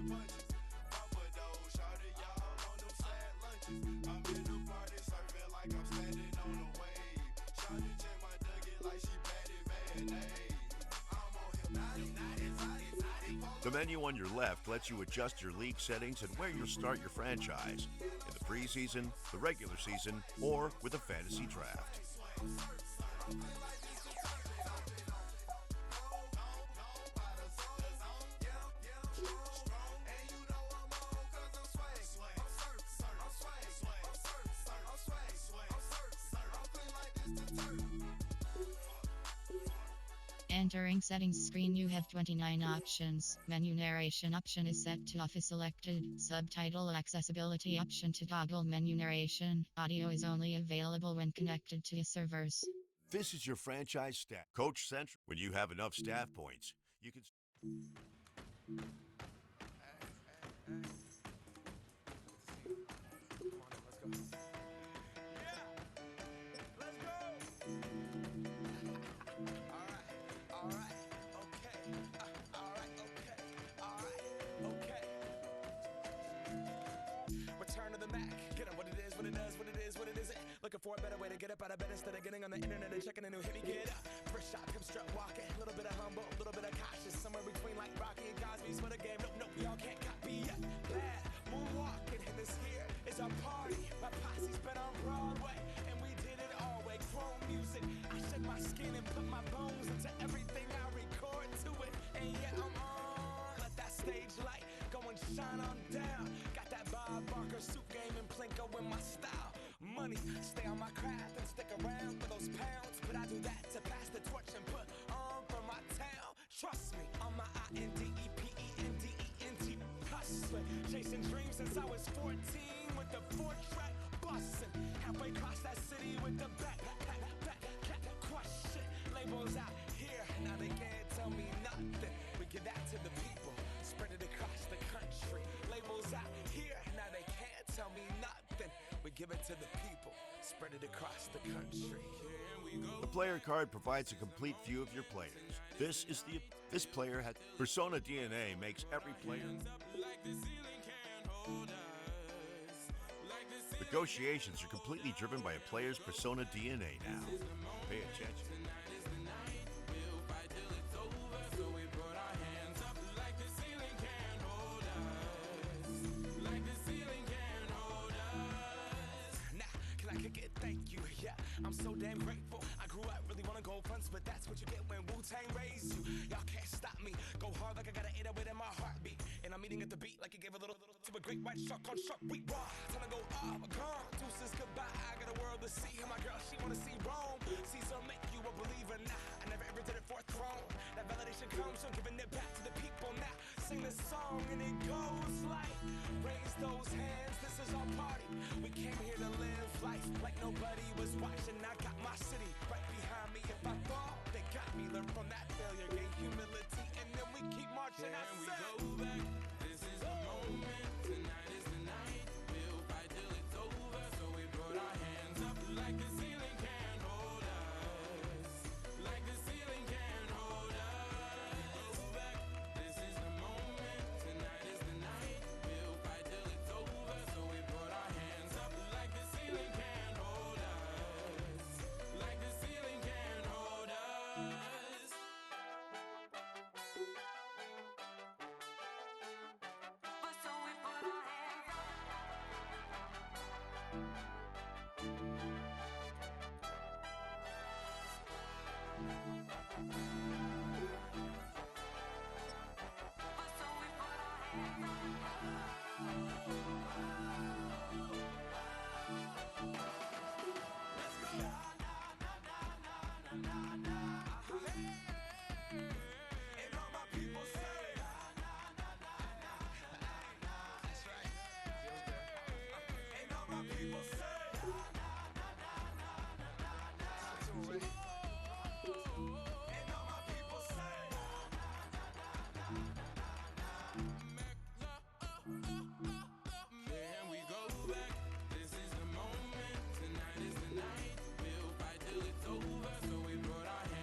pulling punches. Papa though, shawty y'all on them sad lunches. I'm in the party surfing like I'm standing on a wave. Shawty check my Dougie like she patty mayonnaise. I'm on him, naughty. The menu on your left lets you adjust your league settings and where you'll start your franchise, in the preseason, the regular season, or with a fantasy draft. Entering settings screen, you have 29 options. Menu narration option is set to off is selected. Subtitle accessibility option to toggle menu narration. Audio is only available when connected to your servers. This is your franchise staff. Coach Central. When you have enough staff points, you can... Return to the Mac, get up what it is, what it does, what it is, what it isn't. Looking for a better way to get up out of bed instead of getting on the internet and checking a new hit. Me get up, first shot, hip strut walking, a little bit of humble, a little bit of cautious, somewhere between like Rocky and Cosby's for the game. Nope, y'all can't copy yet. Bad moonwalking, and this here is our party. My posse's been on Broadway, and we did it all way. Chrome music, I shed my skin and put my bones into everything I record to it. And yeah, I'm on, let that stage light go and shine on down. Got that Bob Barker suit game and Plinko in my style. Money, stay on my craft and stick around for those pounds. But I do that to pass the torch and put on for my town. Trust me, on my INDEPENDENT hustling. Chasing dreams since I was 14 with the 4-track bustin'. Halfway across that city with the back question. Labels out here, now they can't tell me nothing. We give that to the people, spread it across the country. Labels out here, now they can't tell me nothing. We give it to the people, spread it across the country. The player card provides a complete view of your players. This player has Persona DNA, makes every player. Negotiations are completely driven by a player's Persona DNA now. Pay attention. Thank you, yeah, I'm so damn grateful. I grew up really wanna go fronts, but that's what you get when Wu-Tang raised you. Y'all can't stop me, go hard like I got an 808 in my heartbeat. And I'm eating at the beat like it gave a little to a great white shark on Shark Week. Raw, time to go off, gone, deuces goodbye. I got a world to see, and my girl, she wanna see Rome. Caesar make you a believer, nah, I never ever did it for a throne. That validation comes from giving it back to the people now. Sing this song and it goes like, raise those hands, this is our party. We came here to live life like nobody was watching. I got my city right behind me. If I fall, they got me. Learn from that failure, gain humility, and then we keep marching. Can we go back? This is the moment. Tonight is the night. We'll fight till it's over. So we put our hands up like the ceiling can't hold us. Like the ceiling can't hold us. Go back. This is the moment. Tonight is the night. We'll fight till it's over. So we put our hands up like the ceiling can't hold us. Like the ceiling can't hold us. And all my people say, that's right. And all my people say, and all my people say, Can we go back? This is the moment. Tonight is the night. We'll fight till it's over. So we put our hands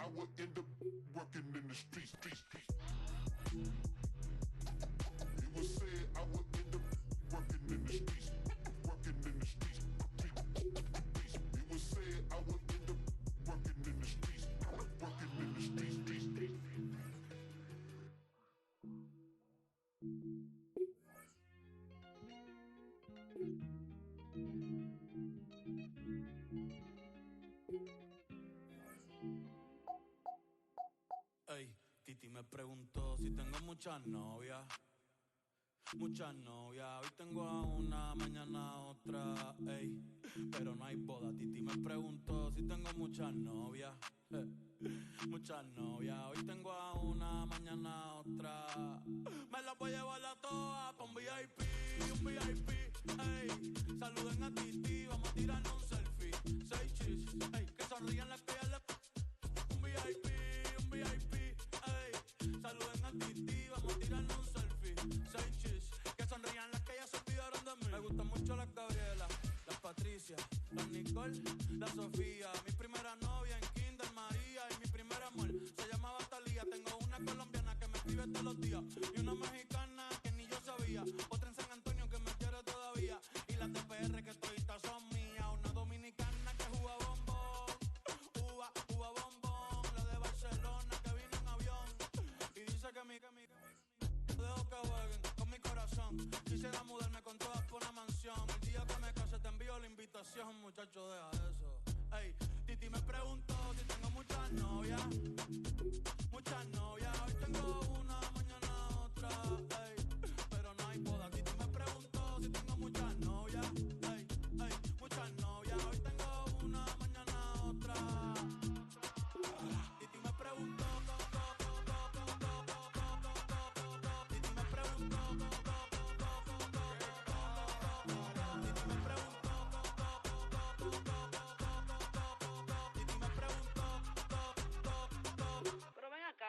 I would end up working in the streets. It was said I would end up working in the streets. Working in the streets. It was said I would end up working in the streets. Working in the streets. Ey, Titi me preguntó si tengo muchas novias. Muchas novias, hoy tengo a una, mañana a otra, ey. Pero no hay boda, Titi me preguntó si tengo muchas novias. Muchas novias, hoy tengo a una, mañana a otra. Me las voy a llevar a todas pa' un VIP, ey. Saluden a Titi, vamos a tirarnos un selfie. 6 chis, ey, que sonrían las que ya le... Un VIP, ey. Saluden a Titi, vamos a tirarnos un selfie. 6 chis, que sonrían las que ya se olvidaron de mí. Me gustan mucho las Gabriela, las Patricia, las Nicole, la Sofía. Mi primera novia en Kinder María y mi primer amor se llamaba Talía. Tengo una colombiana que me escribe todos los días y una mexicana que ni yo sabía. Otra en San Antonio que me quiere todavía y las de PR que toditas son mías. Una dominicana que juega bombón, uva bombón. La de Barcelona que vino en avión y dice que mi dejo que jueguen con mi corazón. Quisiera mudarme con todas por una mansión. El día que me case te envío la invitación, muchacho, deja eso. Ey, Titi me preguntó si tengo muchas novias. Muchas novias, hoy tengo una, mañana otra, ey. Pero no hay boda. Titi me preguntó si tengo muchas novias. Ey, muchas novias, hoy tengo una, mañana otra. Titi me preguntó.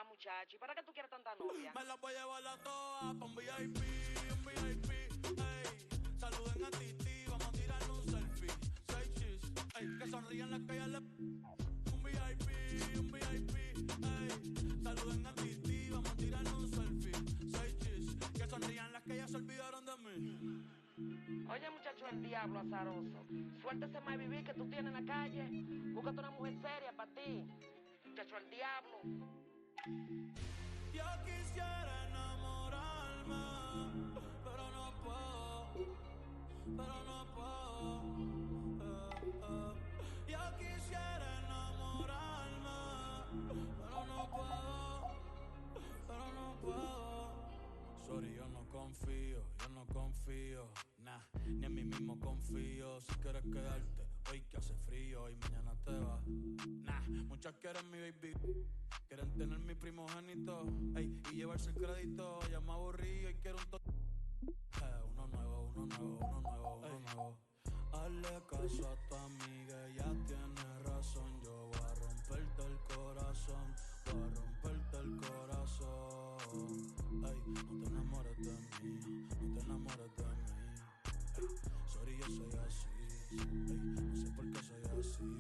Muchacho, ¿y para qué tú quieres tanta novia? Me la voy a llevar a todas pa' un VIP, ey. Saluden a Titi, vamos a tirarle un selfie. 6 chis, ey, que sonrían las que ya le... Un VIP, ey. Saluden a Titi, vamos a tirarle un selfie. 6 chis, que sonrían las que ya se olvidaron de mí. Oye, muchacho, el diablo azaroso. Suéltese más vivir que tú tienes en la calle. Búscate una mujer seria para ti. Muchacho, el diablo. Yo quisiera enamorarme, pero no puedo. Yo quisiera enamorarme, pero no puedo. Sorry, yo no confío, nah, ni en mí mismo confío. Si quieres quedarte, hoy que hace frío y mañana te vas. Nah, muchas quieren mi baby, quieren tener mi primogénito, ey, y llevarse el crédito. Ya me aburrí y quiero un uno nuevo. Hazle caso a tu amiga, ella tiene razón. Yo voy a romperte el corazón, Ay, no te enamores de mí, Ey, sorry, yo soy así, ey, no sé por qué soy así.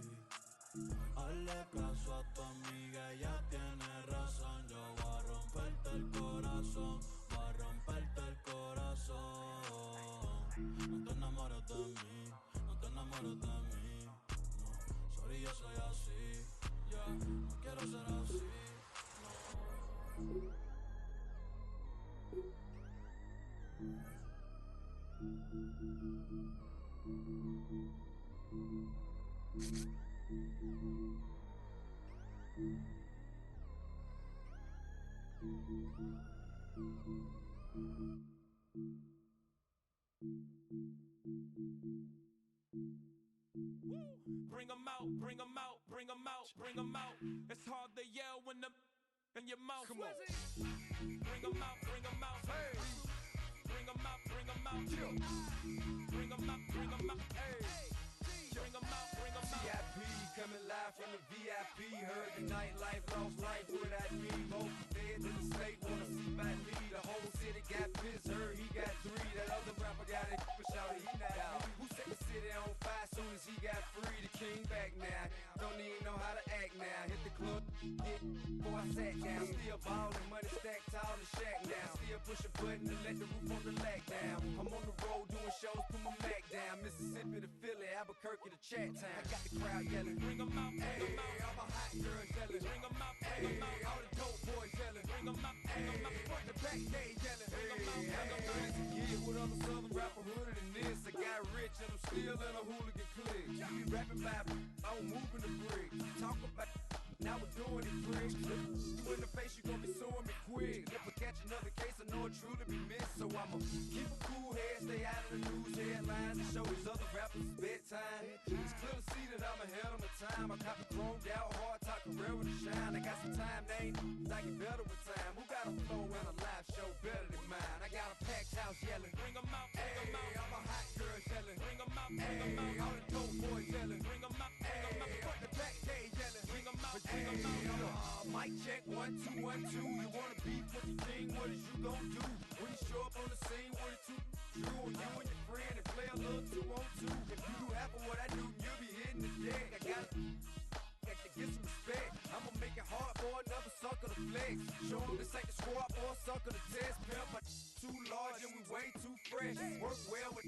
Hazle caso a tu amiga, ella tiene razón. Yo voy a romperte el corazón, No te enamores de mí, no. Sorry, yo soy así, ya, no quiero ser así, no. Bring 'em out. It's hard to yell when the in your mouth. Come on. Bring 'em out. Hey. Bring 'em out. Bring 'em out. Hey. Bring 'em out. VIP coming live from the VIP. Heard the nightlife, lost life, what I need. Most feds in the state wanna see my me. The whole city got pissed, heard he got 3. That other rapper got it, but shouted he not out. Who set the city on fire soon as he got free? The king back now, don't even know how to act now. Hit the club, get I sat down. Still ballin', money stacked tall and shack now. Still push a button and let the roof on the lag down. I'm on the road doing shows, put my Mac down. Mississippi to Philly, Albuquerque to Chat Town. I got the crowd yelling, bring 'em out, hey, all my hot girls yelling, bring 'em out, hey, all the dope boys yelling, bring 'em out, front to back, they yelling, bring 'em out, I know this a year with other southern rapper hooded than this. I got rich and I'm still in a hooligan clique. You be rapping by, I'm moving the brick. Talk about, now we're doing it quick. You in the face, you gon' be suing me quick. If I catch another case, I know it truly be missed. So I'ma keep a cool head, stay out of the news headlines, and show these other rappers it's bedtime. It's clear to see that I'm ahead of my time. I copy chromed out, hard talk, career with a shine. I got some time, they ain't I get better with time. Who got a flow and a live show better than mine? I got a packed house yelling, bring 'em out, hey, all my hot girls yelling, bring 'em out, hey, all the dope boys yelling, bring 'em out, front to back, they yelling, bring 'em out, bring 'em out. Mic check, 1, 2, 1, 2. You wanna beef with the king? What is you gon' do when you show up on the scene with a two? You and your friend and play a little 2 on 2. If you do half of what I do, you'll be hitting the deck. I got to get some respect. I'ma make it hard for another sucker to flex. Show 'em this ain't the squad for a sucker to test. Pimp, my too large and we way too fresh. Work well with.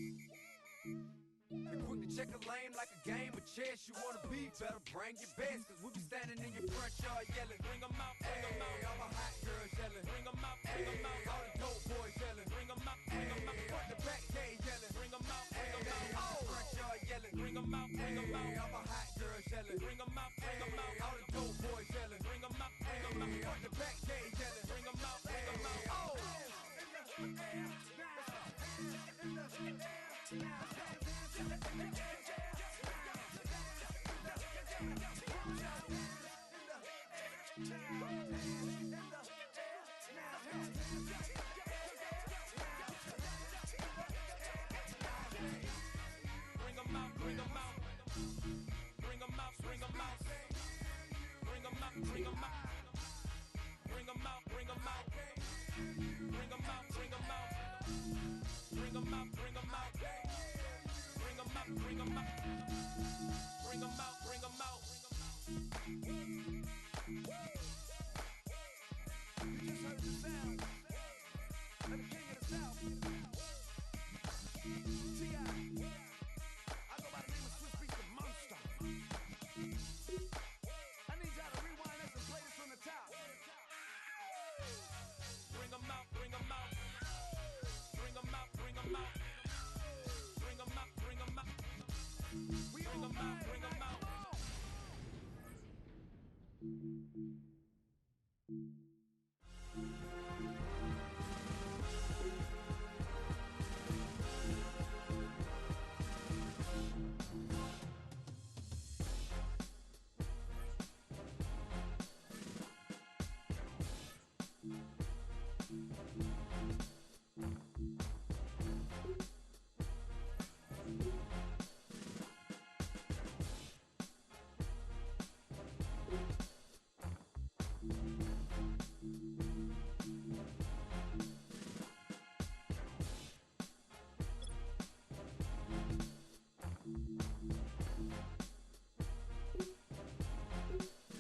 And quick to check a lane like a game of chess. You wanna be better, bring your best. Cause we be standing in your front yard yelling, bring 'em out, all my hot girls yelling, bring 'em out, all the dope boys yelling, bring 'em out, front to back, they yelling, bring 'em out, front yard yelling, bring 'em out, all my hot girls yelling, bring 'em out, all the dope boys yelling, bring 'em out, front to back, they yelling, bring 'em out, oh!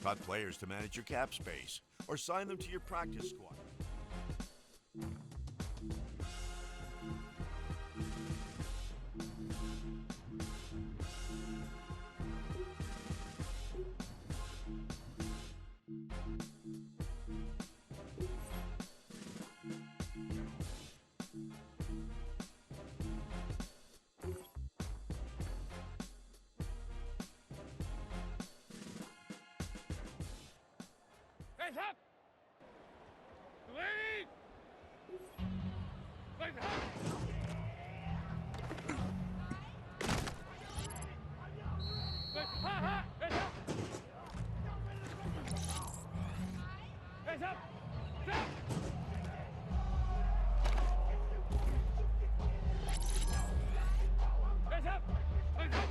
Cut players to manage your cap space, or sign them to your practice squad. Hands up! Lead! Legs up! Legs ha ha! Hands up! Hands up! Stop! Hands up! Legs up!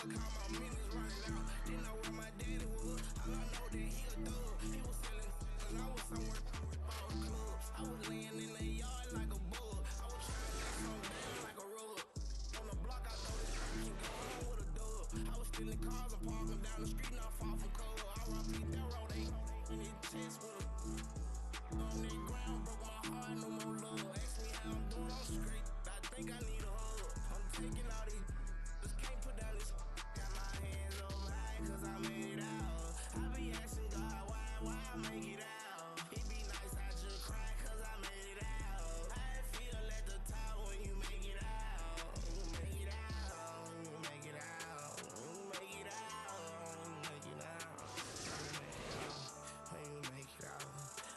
Nigga call my minutes running out. Didn't know where my daddy was. All I know that he a thug. He was selling and I was somewhere ball clubs. I was laying in the yard like a bug. I was trying to get some down like a rug. On the block, I know this track can go home with a dub. I was stealing cars and parking down the street, not far from cover. I rock that road, they in his chest with a on that ground, broke my heart, no more love. Ask me how I'm doing, I'm straight. I think I need a hug. I'm taking all these, just can't put down this. Got my hands up high, cause I made it out. I be asking God why I make it out. It be nice, I just cry, cause I made it out. I feel at the top when you make it out. You make it out, you make it out, you make it out, you make it out, when you make it out.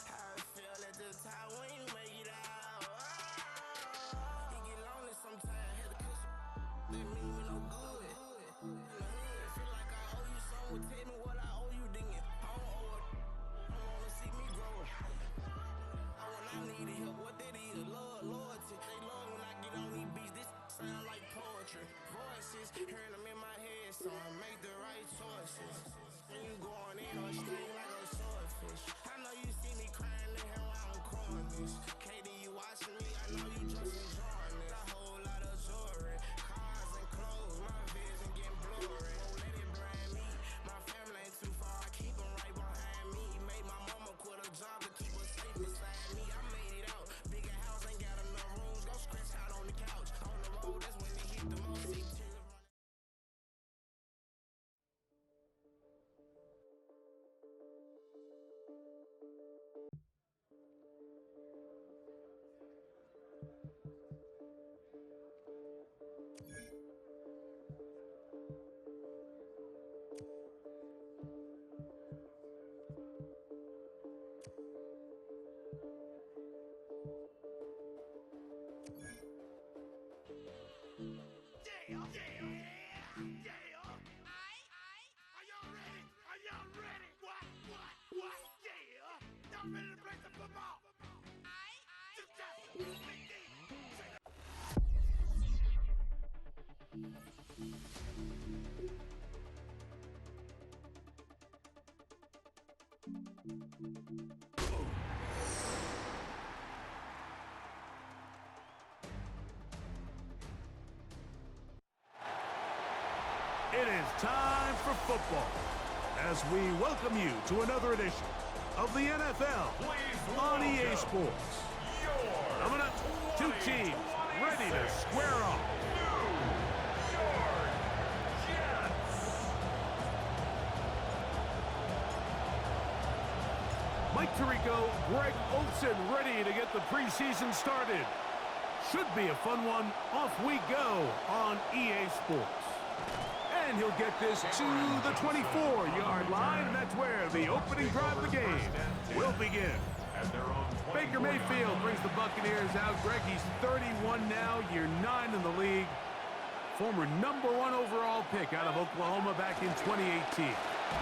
I feel at the top when you make it out. It get lonely sometimes, had to kiss that mean me no good. In the hood, feel like I owe you something. Tell me what I owe you, ding it. I don't owe it. I wanna see me grow. When I needed help, what that is, love, loyalty. They love when I get on these beats, this sound like poetry. Voices, hearing them in my head, so I make the right choices. When you going in on string like a swordfish. I know you see me crying in hell, I'm crying this. Katie, you watching me, I know you just enjoying this. A whole lot of jewelry, cars and clothes, my vision getting blurry. Won't let it brand me, my family ain't too far, I keep them right behind me. Made my mama quit a job to keep her safe beside me. I made it out, bigger house, ain't got enough rooms, go scratch out on the couch. On the road, that's when they hit the most, see tears running. It is time for football as we welcome you to another edition of the NFL on EA Sports. Coming up, two teams ready to square off. Mike Tirico, Greg Olsen ready to get the preseason started. Should be a fun one. Off we go on EA Sports. And he'll get this to the 24-yard line, and that's where the opening drive of the game will begin. Baker Mayfield brings the Buccaneers out. Greg, he's 31 now, year 9 in the league. Former #1 overall pick out of Oklahoma back in 2018.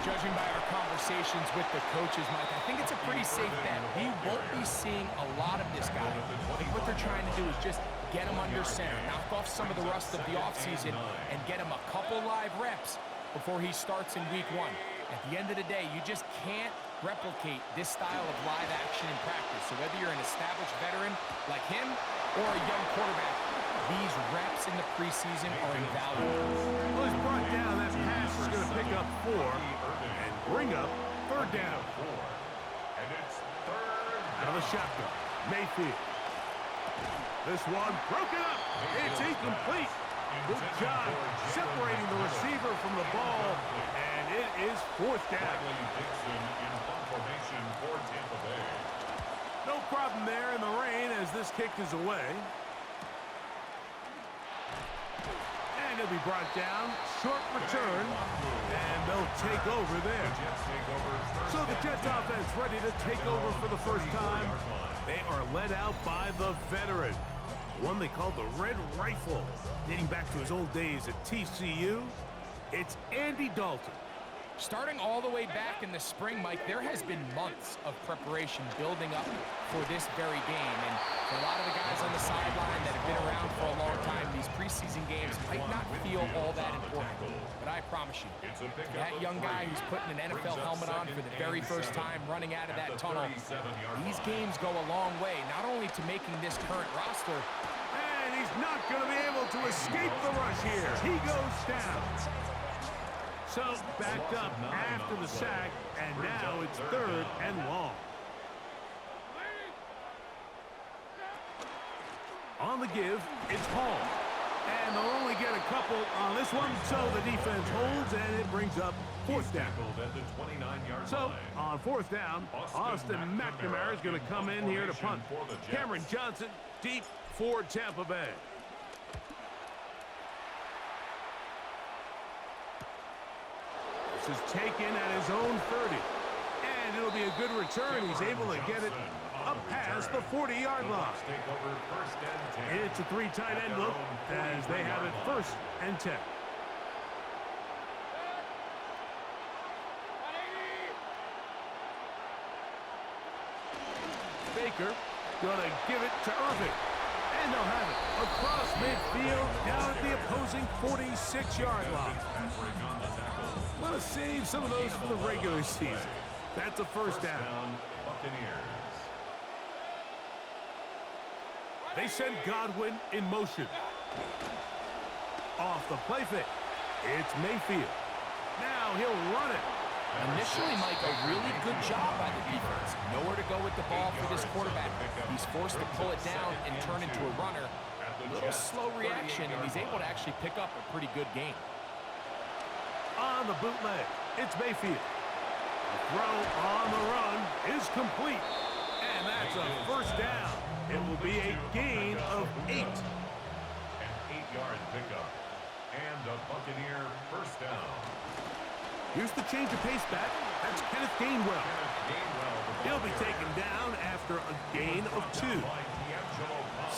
Judging by our conversations with the coaches, Mike, I think it's a pretty safe bet. We won't be seeing a lot of this guy. I think what they're trying to do is just get him under center, knock off some of the rust of the offseason, and get him a couple live reps before he starts in week 1. At the end of the day, you just can't replicate this style of live action in practice. So whether you're an established veteran like him or a young quarterback, these reps in the preseason are invaluable. Well, he's brought down. That pass is going to pick up 4 and bring up 3rd down. Out of the shotgun, Mayfield. This one broken up. It's incomplete. Good job separating the receiver from the ball, and it is 4th down. No problem there in the rain as this kick is away. And he'll be brought down. Short return, and they'll take over there. So the Jets offense ready to take over for the first time. They are led out by the veteran, one they call the Red Rifle, dating back to his old days at TCU. It's Andy Dalton. Starting all the way back in the spring, Mike, there has been months of preparation building up for this very game. And for a lot of the guys on the sideline that have been around for a long time, these preseason games this might not feel all that important, but I promise you, that young guy who's putting an NFL helmet on for the very first time running out of that tunnel, these games go a long way, not only to making this current roster. And he's not going to be able to escape the rush here. He goes down. So backed up after the sack, and now it's 3rd and long. On the give, it's Hall. And they'll only get a couple on this one, so the defense holds, and it brings up 4th down. So, on 4th down, Austin McNamara is going to come in here to punt. Cameron Johnson deep for Tampa Bay. This is taken at his own 30. And it'll be a good return. He's able to get it up past the 40-yard line. It's a 3 tight end look as they have it 1st and 10. Baker gonna give it to Irving. And they'll have it across midfield down at the opposing 46-yard line. Want to save some of those for the regular season. That's a 1st down. They send Godwin in motion. Off the play fake. It's Mayfield. Now he'll run it. Initially, Mike, a really good job by the defense. Nowhere to go with the ball for this quarterback. He's forced to pull it down and turn into a runner. A little slow reaction, and he's able to actually pick up a pretty good game. On the bootleg, it's Mayfield. The throw on the run is complete. And that's a 1st down. It will be a gain of 8. An 8-yard pickup. And a Buccaneer 1st down. Here's the change of pace back. That's Kenneth Gainwell. He'll be taken down after a gain of 2.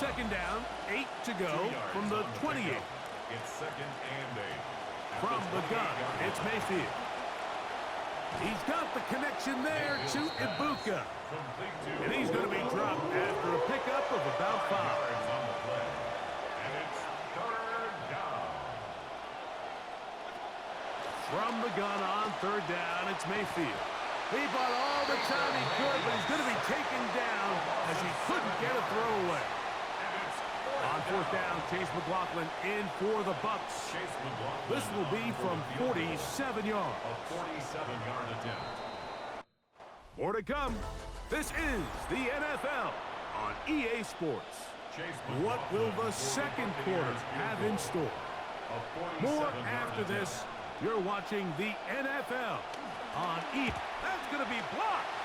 2nd down, 8 to go from the 28. It's 2nd and 8. From the gun, it's Mayfield. He's got the connection there to Ibuka. And he's going to be dropped after a pickup of about 5. And it's 3rd down. From the gun on 3rd down, it's Mayfield. He bought all the time he could, but he's going to be taken down as he couldn't get a throwaway. On 4th down, Chase McLaughlin in for the Bucks. This will be from 47 yards. A 47-yard attempt. More to come. This is the NFL on EA Sports. What will the 2nd quarter have in store? More after this. You're watching the NFL on EA. That's going to be blocked.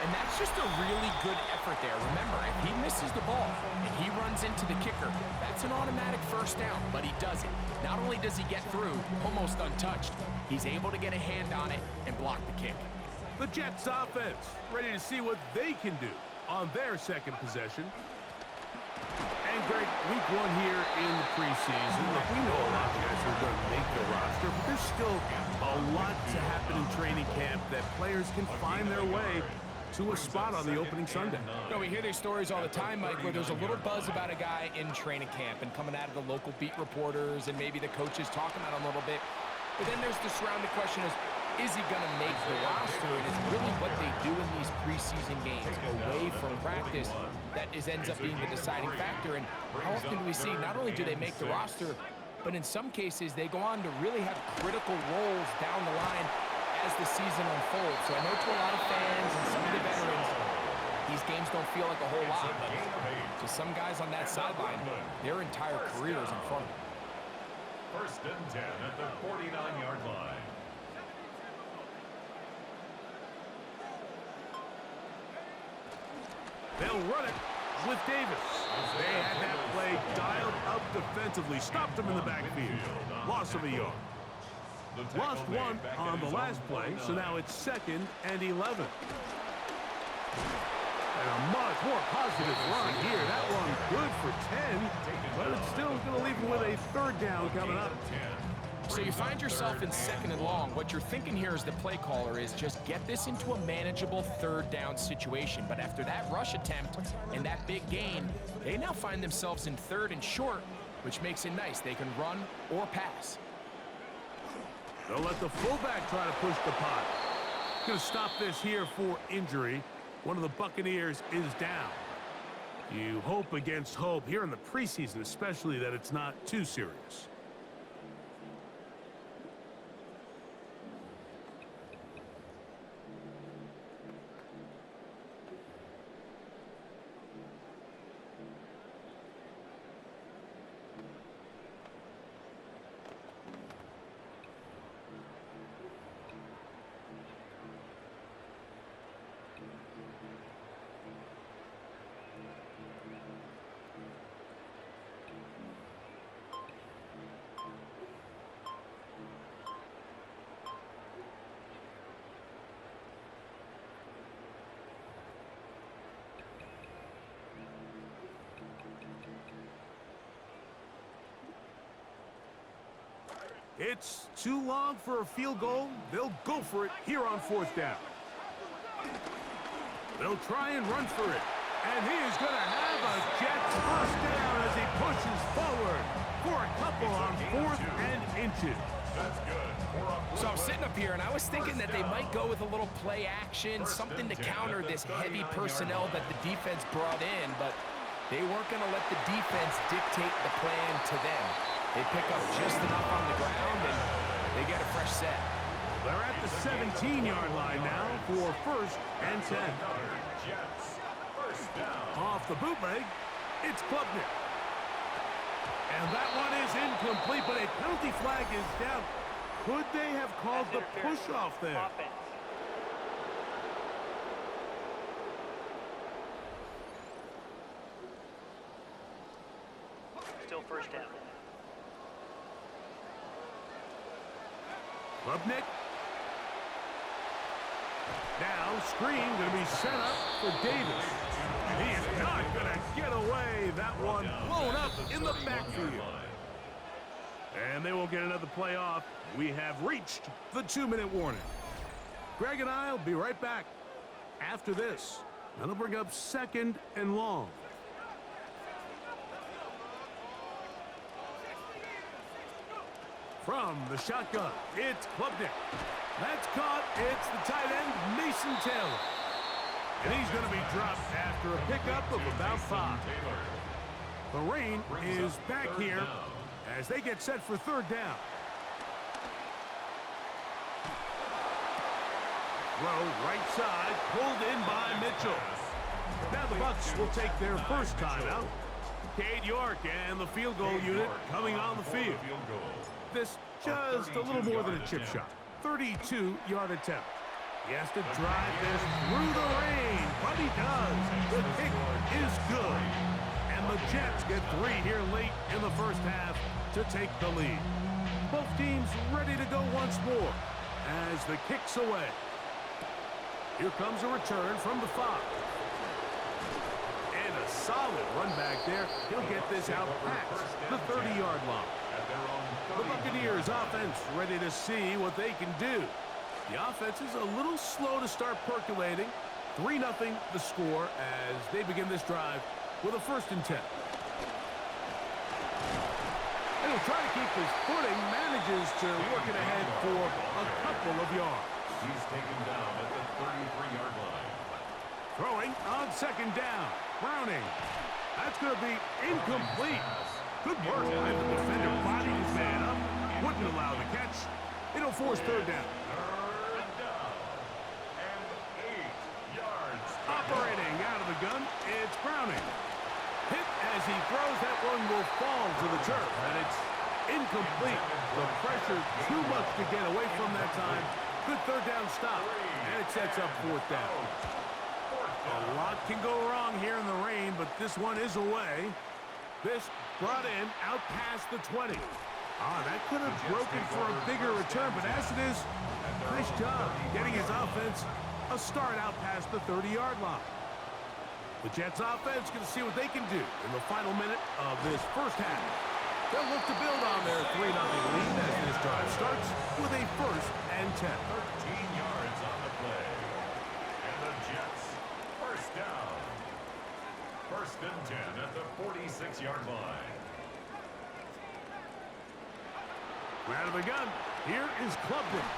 And that's just a really good effort there. Remember, if he misses the ball and he runs into the kicker, that's an automatic 1st down, but he does it. Not only does he get through, almost untouched, he's able to get a hand on it and block the kick. The Jets offense ready to see what they can do on their 2nd possession. And Greg, week 1 here in the preseason. Look, we know a lot of guys are going to make the roster, but there's still a lot to happen in training camp that players can find their way to a spot on the opening Sunday. No, we hear these stories all the time, Mike, where there's a little buzz about a guy in training camp and coming out of the local beat reporters and maybe the coaches talking about him a little bit. But then there's the surrounding question is he going to make the roster? And it's really what they do in these preseason games away from practice that ends up being the deciding factor. And how often do we see not only do they make the roster, but in some cases they go on to really have critical roles down the line as the season unfolds. So I know to a lot of fans and some of the veterans, these games don't feel like a whole lot, but to some guys on that sideline, their entire career is in front of them. 1st and 10 at the 49-yard line. They'll run it with Davis. They had that play dialed up defensively. Stopped him in the backfield. Loss of a yard. Lost 1 on the last play, so now it's 2nd and 11. And a much more positive run here. That one good for 10, but it's still going to leave him with a 3rd down coming up. So you find yourself in 2nd and long. What you're thinking here as the play caller is just get this into a manageable 3rd down situation. But after that rush attempt and that big gain, they now find themselves in 3rd and short which makes it nice. They can run or pass. They'll let the fullback try to push the pot. Going to stop this here for injury. One of the Buccaneers is down. You hope against hope here in the preseason, especially, that it's not too serious. It's too long for a field goal. They'll go for it here on 4th down. They'll try and run for it. And he is going to have a Jets first down as he pushes forward for a couple on 4th and inches. So I'm sitting up here, and I was thinking that they might go with a little play action, something to counter this heavy personnel that the defense brought in, but they weren't going to let the defense dictate the plan to them. They pick up just enough on the ground, and they get a fresh set. They're at the 17-yard line now for 1st and 10. Off the bootleg, it's Klubnik. And that one is incomplete, but a penalty flag is down. Could they have called the push-off there? Still first down. Klubnik. Now, screen going to be set up for Davis. He is not going to get away. That one blown up in the backfield. And they will get another play off. We have reached the 2-minute warning. Greg and I will be right back after this. That'll bring up 2nd and long. From the shotgun, it's Klubnik. That's caught. It's the tight end, Mason Taylor. And he's going to be dropped after a pickup of about 5. The rain is back here as they get set for 3rd down. Throw right side, pulled in by Mitchell. Now the Bucs will take their first timeout. Cade York and the field goal unit coming on the field. This just a little more than a chip shot. 32-yard attempt. He has to drive this through the rain, but he does. The kick is good. And the Jets get 3 here late in the first half to take the lead. Both teams ready to go once more as the kick's away. Here comes a return from the 5. And a solid run back there. He'll get this out past the 30-yard line. The Buccaneers offense ready to see what they can do. The offense is a little slow to start percolating. 3-0 the score as they begin this drive with a 1st and 10. And he'll try to keep his footing, manages to work it ahead for a couple of yards. He's taken down at the 33-yard line. Throwing on 2nd down. Browning. That's going to be incomplete. Good work by the defender, bodied his man up, wouldn't allow the catch. It'll force 3rd down. 3rd down and 8 yards. Operating out of the gun, it's Browning. Hit as he throws, that one will fall to the turf, and it's incomplete. The pressure too much to get away from that time. Good 3rd down stop, and it sets up 4th down. A lot can go wrong here in the rain, but this one is away. This brought in out past the 20. That could have broken for a bigger return, but as it is, nice job getting his offense a start out past the 30-yard line. The Jets offense going to see what they can do in the final minute of this first half. They'll look to build on their 3-0 lead as this drive starts with a 1st and 10. 13 yards on the play. And the Jets, 1st down. 1st and 10 at the 46-yard line. Out of the gun. Here is Klubnik.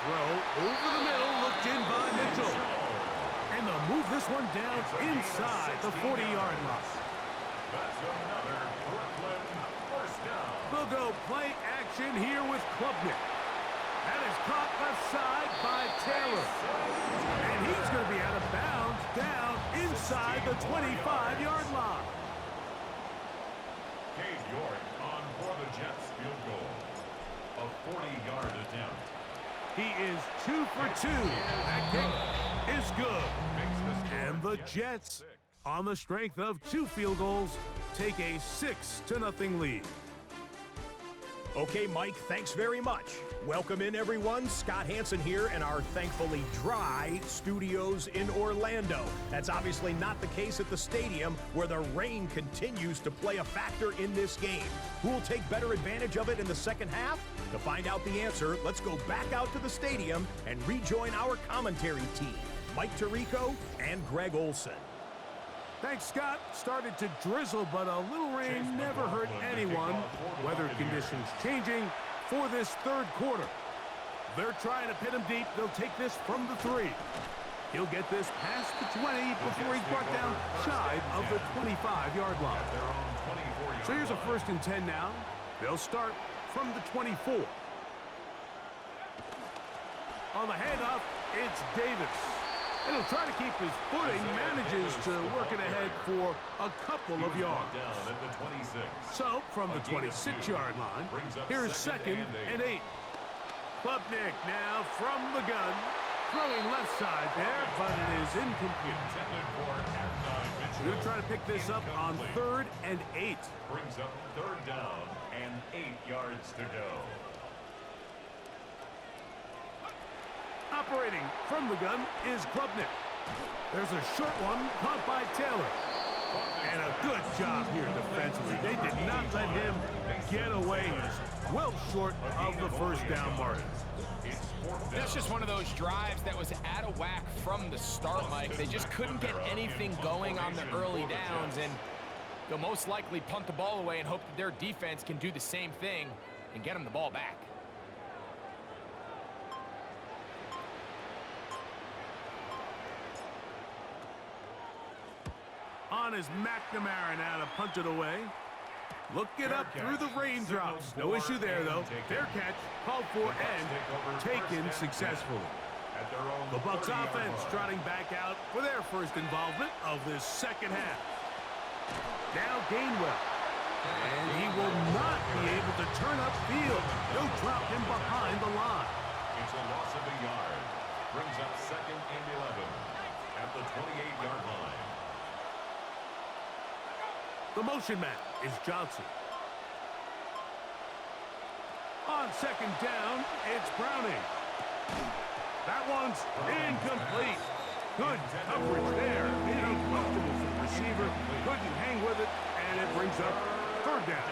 Throw over the middle, looked in by Mitchell. And they'll move this one down inside the 40-yard line. That's another Brooklyn first down. They'll go play action here with Klubnik. That is caught left side by Taylor. And he's going to be out of bounds down inside the 25-yard line. Cade York on for the Jets field goal. A 40-yard attempt. He is 2 for 2. That kick is good. And the Jets, on the strength of 2 field goals, take a 6-0 lead. Okay, Mike, thanks very much. Welcome in, everyone. Scott Hansen here in our thankfully dry studios in Orlando. That's obviously not the case at the stadium, where the rain continues to play a factor in this game. Who will take better advantage of it in the second half? To find out the answer, let's go back out to the stadium and rejoin our commentary team, Mike Tirico and Greg Olson. Thanks, Scott. Started to drizzle, but a little rain never hurt anyone. Weather conditions changing for this third quarter. They're trying to pin him deep. They'll take this from the 3. He'll get this past the 20 before he's brought down shy of the 25-yard line. So here's a 1st and 10 now. They'll start from the 24. On the handoff, it's Davis. And he'll try to keep his footing, manages to work it ahead for a couple of yards. So, from the 26-yard line, here's 2nd and 8. Klubnik now from the gun, throwing left side there, but it is incomplete. We're going to try to pick this up on 3rd and 8. Brings up 3rd down and 8 yards to go. Operating from the gun is Klubnik. There's a short one caught by Taylor. And a good job here defensively. They did not let him get away. He's well short of the 1st down mark. That's just one of those drives that was out of whack from the start, Mike. They just couldn't get anything going on the early downs, and they'll most likely punt the ball away and hope that their defense can do the same thing and get them the ball back. On is McNamara now to punt it away. Look it up through the raindrops. No issue there, though. Fair catch, called for, and taken successfully. The Bucs offense trotting back out for their first involvement of this second half. Now Gainwell. And he will not be able to turn upfield. They'll drop him behind the line. It's a loss of a yard. Brings up 2nd and 11 at the 28-yard line. The motion man is Johnson. On 2nd down, it's Browning. That one's incomplete. Good coverage there. Being comfortable for the receiver. Couldn't hang with it, and it brings up 3rd down.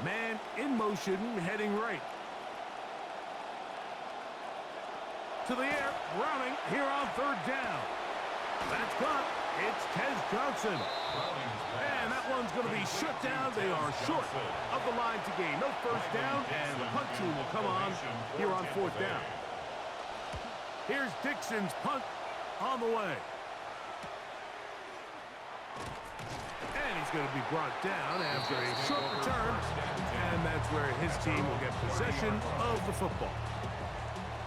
Man in motion, heading right. To the air, Browning here on 3rd down. That's caught. It's Tez Johnson. And that one's going to be shut down. They are short of the line to gain. No 1st down, and the punt team will come on here on 4th down. Here's Dixon's punt on the way. And he's going to be brought down after a short return. And that's where his team will get possession of the football.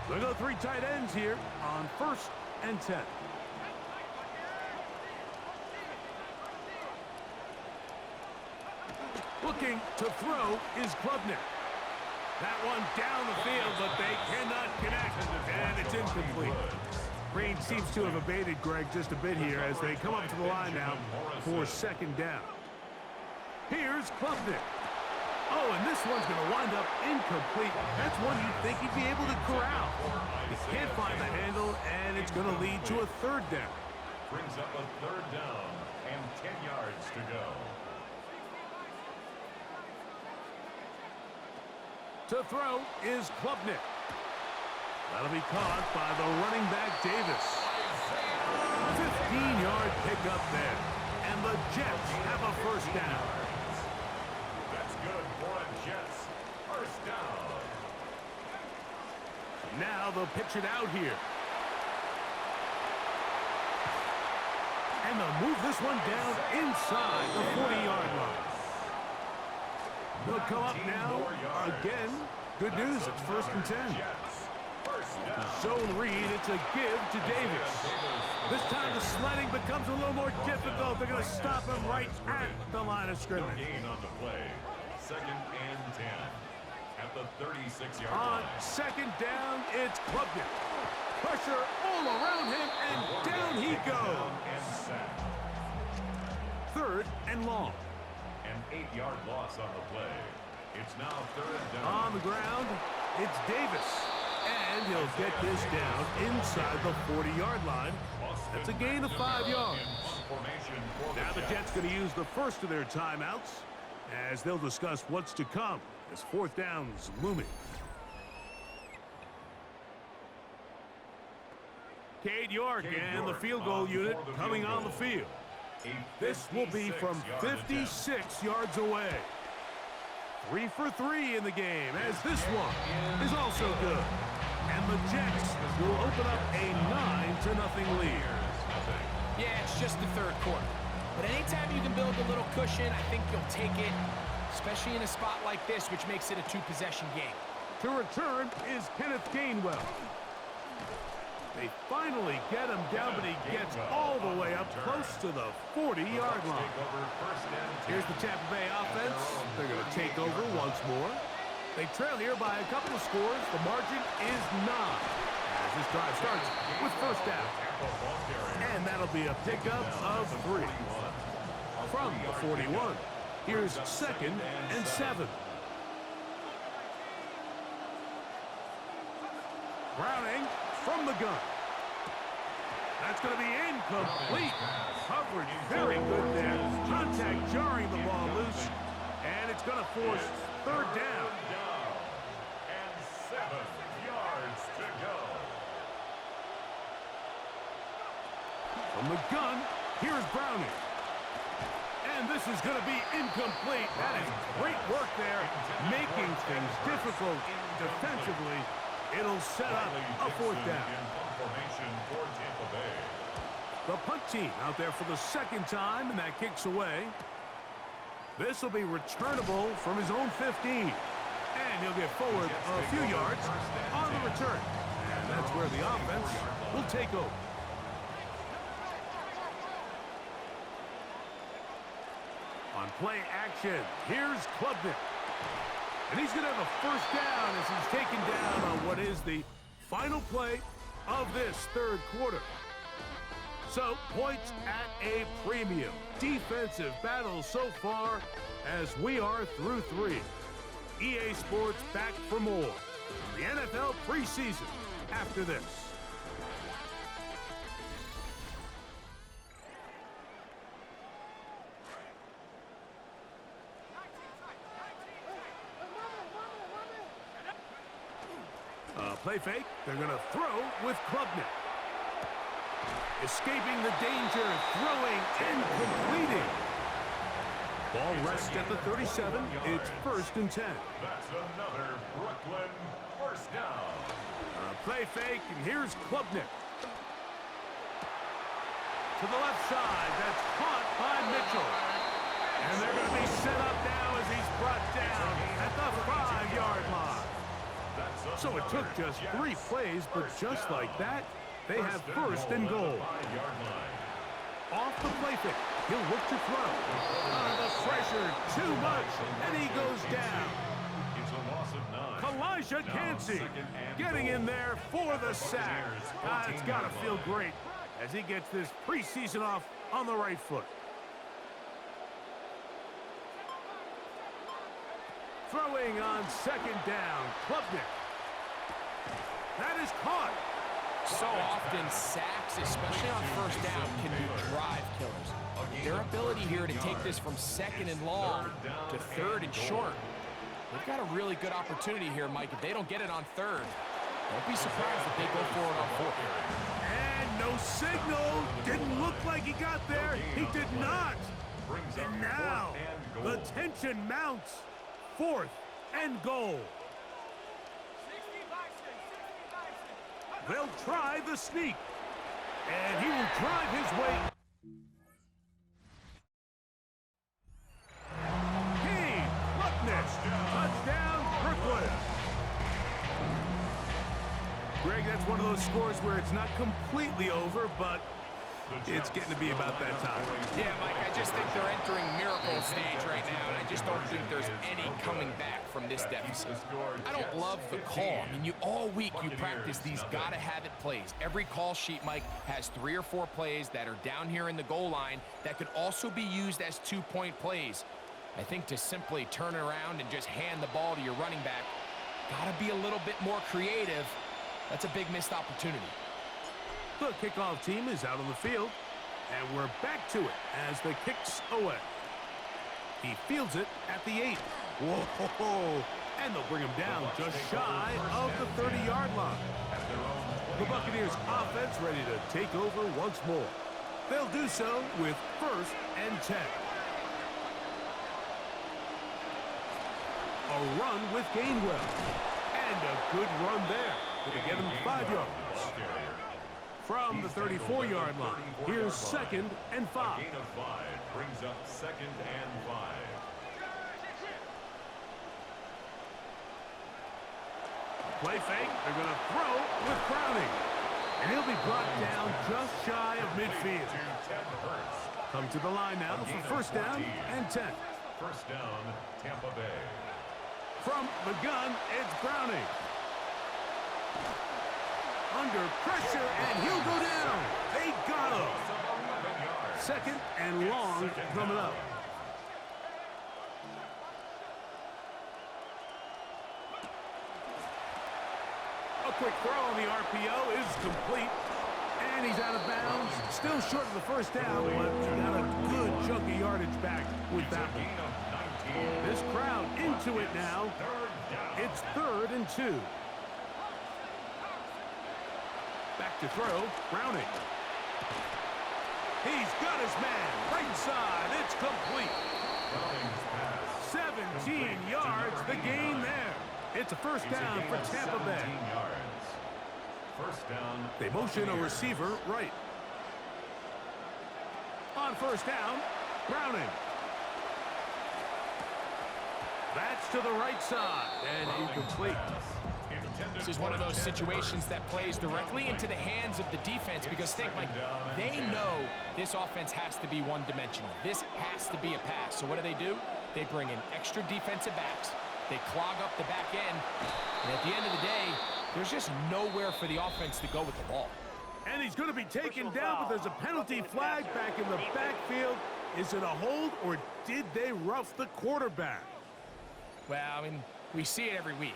They'll go 3 tight ends here on 1st and 10. Looking to throw is Klubnik. That one down the field, but they cannot connect, and it's incomplete. Green seems to have abated, Greg, just a bit here as they come up to the line now for 2nd down. Here's Klubnik. Oh, and this one's going to wind up incomplete. That's one you'd think he'd be able to corral. He can't find the handle, and it's going to lead to a 3rd down. Brings up a 3rd down and 10 yards to go. To throw is Klubnik. That'll be caught by the running back Davis. 15-yard pickup there. And the Jets have a 1st down. That's good. Jets. First down. Now they'll pitch it out here. And they'll move this one down inside the 40-yard line. They'll come up now again. Good news, it's 1st and 10. Zone read, it's a give to Davis. This time the sledding becomes a little more difficult. They're going to stop him right at the line of scrimmage. Gain on the play. 2nd and 10. At the 36-yard On line. 2nd down, it's Klubnik. Pressure all around him, and down he goes. And sacked. 3rd and long. An 8-yard loss on the play. It's now 3rd down. On the ground, it's Davis. And he'll get this down inside the 40-yard line. That's a gain of 5 yards. Now the Jets going to use the first of their timeouts as they'll discuss what's to come as 4th down's looming. Cade York and the field goal unit coming on the field. This will be from 56 yards away. 3 for 3 in the game, as this one is also good. And the Jets will open up a 9-0 lead. Yeah, it's just the 3rd quarter. But anytime you can build a little cushion, I think you'll take it, especially in a spot like this, which makes it a 2-possession game. To return is Kenneth Gainwell. They finally get him down, but he gets all the way up close to the 40-yard line. Here's the Tampa Bay offense. They're going to take over once more. They trail here by a couple of scores. The margin is 9. As this drive starts with 1st down. And that'll be a pickup of 3. From the 41. Here's 2nd and 7. Browning from the gun. That's going to be incomplete. Coverage very good there. Contact jarring the ball loose. And it's going to force 3rd down. And 7 yards to go. From the gun, here's Browning. And this is going to be incomplete. That is great work there, making things difficult defensively. It'll set up a 4th down. The punt team out there for the 2nd time, and that kicks away. This will be returnable from his own 15. And he'll get forward a few yards on the return. And that's where the offense will take over. On play action, here's Klubnik. And he's going to have a 1st down as he's taken down on what is the final play of this 3rd quarter. So, points at a premium. Defensive battle so far as we are through 3. EA Sports back for more from the NFL preseason after this. Play fake. They're going to throw with Klubnik. Escaping the danger, throwing and completing. Ball rests at the 37. It's 1st and 10. That's another Brooklyn 1st down. Play fake, and here's Klubnik. To the left side. That's caught by Mitchell. And they're going to be set up now as he's brought down at the 5-yard line. So it took just 3 plays, but just like that, they have 1st and goal. Off the play fake, he'll look to throw. The pressure, too much, and he goes down. It's a loss of 9. Kalijah Cansey getting in there for the sack. It's got to feel great as he gets this preseason off on the right foot. Throwing on 2nd down, Klubnik. That is caught. So often, sacks, especially on 1st down, can be drive killers. Their ability here to take this from 2nd and long to 3rd and short, they've got a really good opportunity here, Mike. If they don't get it on 3rd, don't be surprised if they go for it on 4th. And no signal. Didn't look like he got there. He did not. And now, the tension mounts. 4th and goal. They'll try the sneak. And he will drive his way. Kane, touchdown, Brooklyn. Greg, that's one of those scores where it's not completely over, but it's getting to be about that time. Yeah, Mike, I just think they're entering miracle stage right now, and I just don't think there's any coming back from this deficit. I don't love the call. I mean, all week you practice these gotta-have-it plays. Every call sheet, Mike, has 3 or 4 plays that are down here in the goal line that could also be used as 2-point plays. I think to simply turn it around and just hand the ball to your running back, gotta be a little bit more creative. That's a big missed opportunity. The kickoff team is out on the field, and we're back to it as the kick's away. He fields it at the 8. Whoa, and they'll bring him down just shy of the 30-yard line. The Buccaneers offense ready to take over once more. They'll do so with 1st and 10. A run with Gainwell, and a good run there. It'll get him 5 yards. From the 34-yard line, here's 2nd and 5. A gain of 5 brings up 2nd and 5. Play fake, they're going to throw with Browning. And he'll be brought down just shy of midfield. Come to the line now for 1st down and 10. 1st down, Tampa Bay. From the gun, it's Browning. Under pressure, and he'll go down. They got him. 2nd and long coming up. A quick throw on the RPO is complete. And he's out of bounds. Still short of the 1st down, but he got a good chunk of yardage back with that one. This crowd into it now. It's 3rd and 2. Back to throw, Browning. He's got his man, right side, it's complete. 17 yards, the gain there. It's a 1st down for Tampa Bay. 1st down. They motion a receiver right. On 1st down, Browning. That's to the right side, and incomplete. This is one of those situations that plays directly into the hands of the defense because think, like, they know this offense has to be one-dimensional. This has to be a pass. So what do? They bring in extra defensive backs. They clog up the back end. And at the end of the day, there's just nowhere for the offense to go with the ball. And he's going to be taken down, but there's a penalty flag back in the backfield. Is it a hold, or did they rough the quarterback? Well, I mean, we see it every week.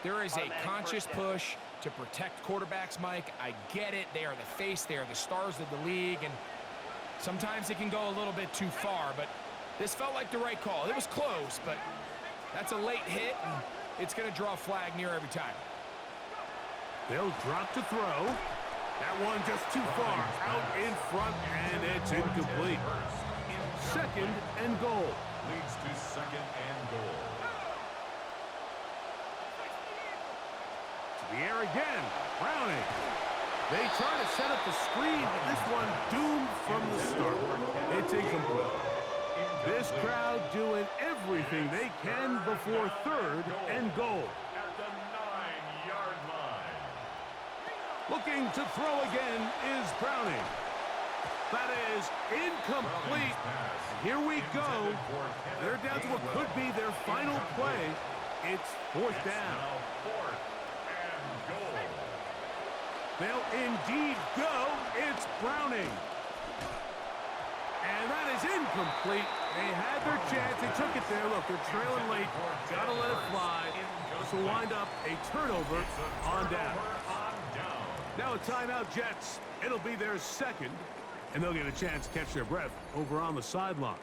There is a conscious push to protect quarterbacks, Mike. I get it. They are the face. They are the stars of the league. And sometimes it can go a little bit too far. But this felt like the right call. It was close, but that's a late hit. And it's going to draw a flag near every time. They'll drop to throw. That one just too far out in front, and it's incomplete. 2nd and goal. Leads to 2nd and goal. The air again, Browning. They try to set up the screen, but this one doomed from the start. It's incomplete. This crowd doing everything they can before 3rd and goal. At the 9-yard line. Looking to throw again is Browning. That is incomplete. Here we go. They're down to what could be their final play. It's 4th down. They'll indeed go. It's Browning. And that is incomplete. They had their chance. They took it there. Look, they're trailing late. Got to let it fly. This will wind up a turnover on down. Now a timeout, Jets. It'll be their 2nd, and they'll get a chance to catch their breath over on the sideline.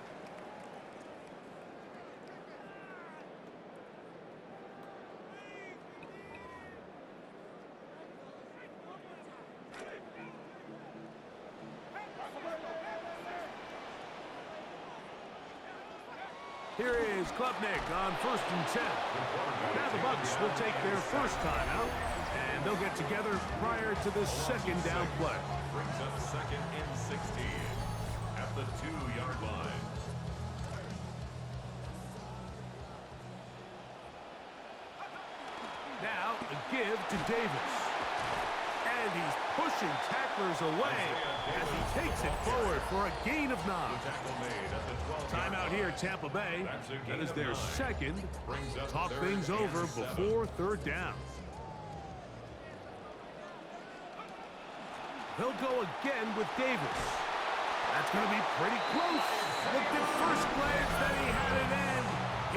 Here is Klubnik on 1st and 10. Now the Bucks will take their first timeout, and they'll get together prior to the second down play. Brings up 2nd and 16 at the 2-yard line. Now a give to Davis. And he's pushing tacklers away as he takes it forward for a gain of 9. Timeout here, Tampa Bay. That is their second. Talk things over before 3rd down. He'll go again with Davis. That's going to be pretty close. Looked at first glance that he had it in.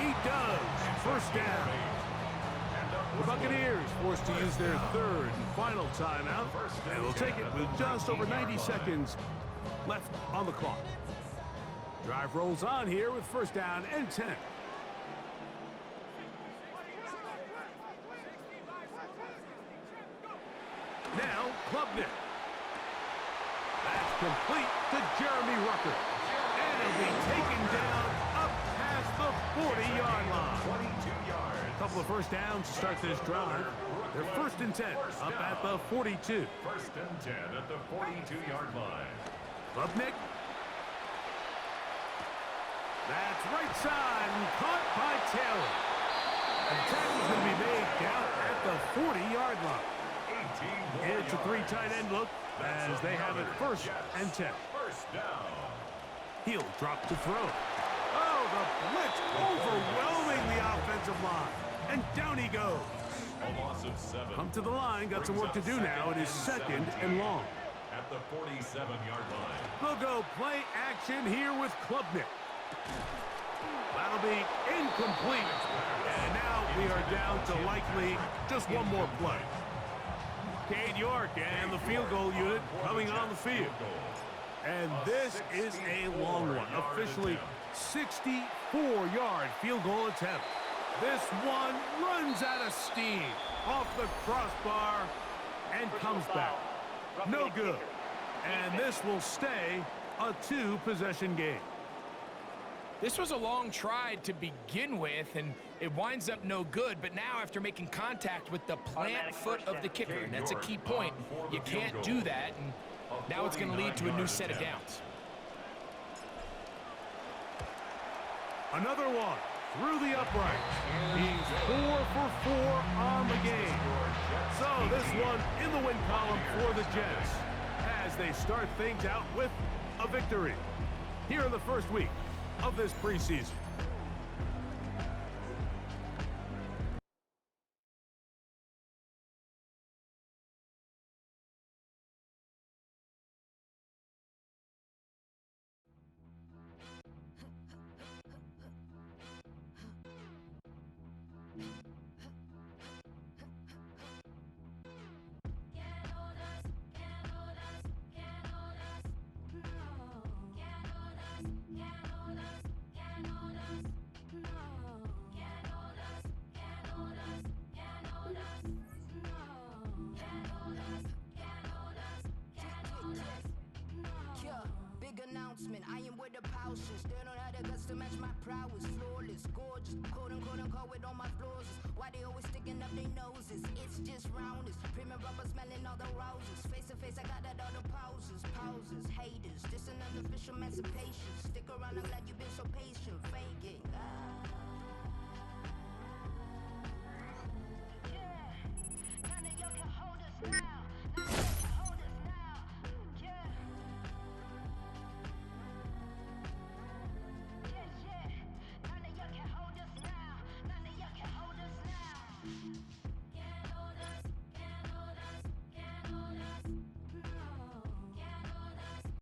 He does. 1st down. The Buccaneers forced to use their 3rd and final timeout, and will take it with just over 90 seconds left on the clock. Drive rolls on here with 1st down and 10. Now, Klubnik. That's complete to Jeremy Rucker. And he'll be taken down up past the 40-yard line. 22 yards. A couple of 1st downs to start this drive. They're 1st and 10 up at the 42. 1st and 10 at the 42-yard line. Klubnik. That's right side and caught by Taylor. The tackle's going to be made down at the 40-yard line. It's a 3 tight end look as they have it 1st and 10. 1st down. He'll drop to throw. Oh, the blitz overwhelming the offensive line. And down he goes. A loss of 7. Come to the line. Got some work to do now. It is 2nd and long. At the 47-yard line. They'll go play action here with Klubnik. That'll be incomplete. And now we are down to likely just one more play. Cade York and the field goal unit coming on the field. And this is a long one. Officially 64-yard field goal attempt. This one runs out of steam off the crossbar and comes back. No good. And this will stay a 2-possession game. This was a long try to begin with, and it winds up no good. But now, after making contact with the plant foot of the kicker, and that's a key point, you can't do that, and now it's going to lead to a new set of downs. Another one through the uprights. He's 4 for 4 on the game. So this one in the win column for the Jets as they start things out with a victory here in the first week of this preseason. I am with the power shoes. They don't have the guts to match my prowess. Flawless, gorgeous, quote unquote with all my flaws. Why they always sticking up their noses? It's just rounders. Premium rubber smelling all the roses. Face to face, I got that all the pauses. Haters, this an unofficial emancipation. Stick around, I'm glad you've been so patient.